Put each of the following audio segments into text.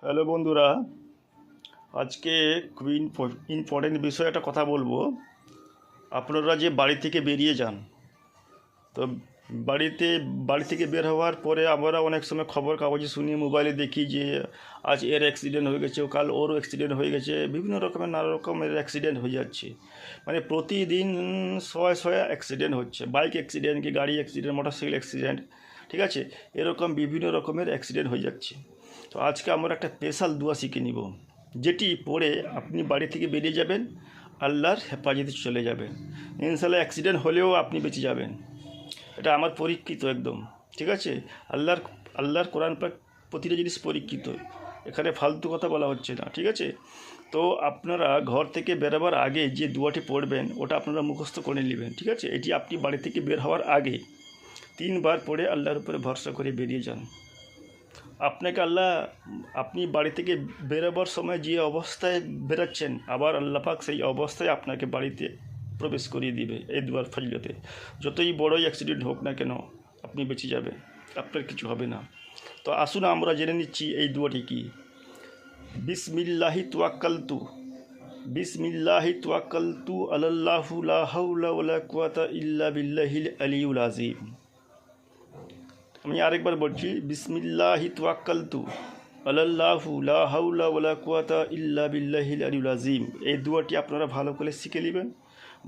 Hello বন্ধুরা, আজকে খুবই ইম্পর্টেন্ট বিষয়ে একটা কথা বলবো। আপনারা যে বাড়ি থেকে বেরিয়ে যান, তো বাড়ি থেকে বের হওয়ার পরে আমরা অনেক সময় খবর কাগজে শুনি, মোবাইলে দেখি যে আজ এর অ্যাক্সিডেন্ট হয়ে গেছে, কাল ওরও অ্যাক্সিডেন্ট হয়ে গেছে, বিভিন্ন রকমের নানা রকমের অ্যাক্সিডেন্ট হয়ে যাচ্ছে। মানে প্রতিদিন শয়ে শয়ে অ্যাক্সিডেন্ট হচ্ছে, বাইক অ্যাক্সিডেন্ট কি গাড়ি অ্যাক্সিডেন্ট, মোটরসাইকেল অ্যাক্সিডেন্ট, ঠিক আছে, এরকম বিভিন্ন রকমের অ্যাক্সিডেন্ট হয়ে যাচ্ছে। তো আজকে আমরা একটা স্পেশাল দোয়া শিখে নিব, যেটি পড়ে আপনি বাড়ি থেকে বেরিয়ে যাবেন, আল্লাহর হেফাজতে চলে যাবেন। ইনশাআল্লাহ অ্যাক্সিডেন্ট হলেও আপনি বেঁচে যাবেন। এটা আমার পরীক্ষিত একদম, ঠিক আছে। আল্লাহর কোরআন পাক প্রতিটা জিনিস পরীক্ষিত, এখানে ফালতু কথা বলা হচ্ছে না, ঠিক আছে। তো আপনারা ঘর থেকে বেরোবার আগে যে দোয়াটি পড়বেন ওটা আপনারা মুখস্থ করে নেবেন, ঠিক আছে। এটি আপনি বাড়ি থেকে বের হওয়ার আগে 3বার পড়ে আল্লাহর উপরে ভরসা করে বেরিয়ে যান। আপনি বাড়ি থেকে বেরোবার সময় যে অবস্থায় বেরোচ্ছেন, আবার আল্লাহ পাক সেই অবস্থায় আপনাকে বাড়িতে প্রবেশ করিয়ে দিবে এই দুয়ার ফজিলতে। যতই বড়ই অ্যাক্সিডেন্ট হোক না কেন, আপনি বেঁচে যাবেন, আপনার কিছু হবে না। তো আসুন আমরা জেনে নিচ্ছি এই দুয়াটি কি। বিসমিল্লাহি আলাল্লাহু লা হাওলা ওয়ালা কুওয়াতা ইল্লা বিল্লাহিল আলিয়্যুল আযীম। আমি আরেকবার বলছি, বিসমিল্লাহি তাওয়াক্কালতু আলাল্লাহু লা হাওলা ওয়ালা কুওয়াতা ইল্লা বিল্লাহিল আলিয়্যুল আযীম। এই দুয়াটি আপনারা ভালো করে শিখে নেবেন।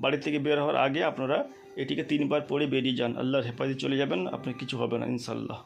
বাড়ি থেকে বের হওয়ার আগে আপনারা এটিকে 3বার পড়ে বেরিয়ে যান, আল্লাহর হেফাজতে চলে যাবেন, আপনার কিছু হবে না ইনশাআল্লাহ।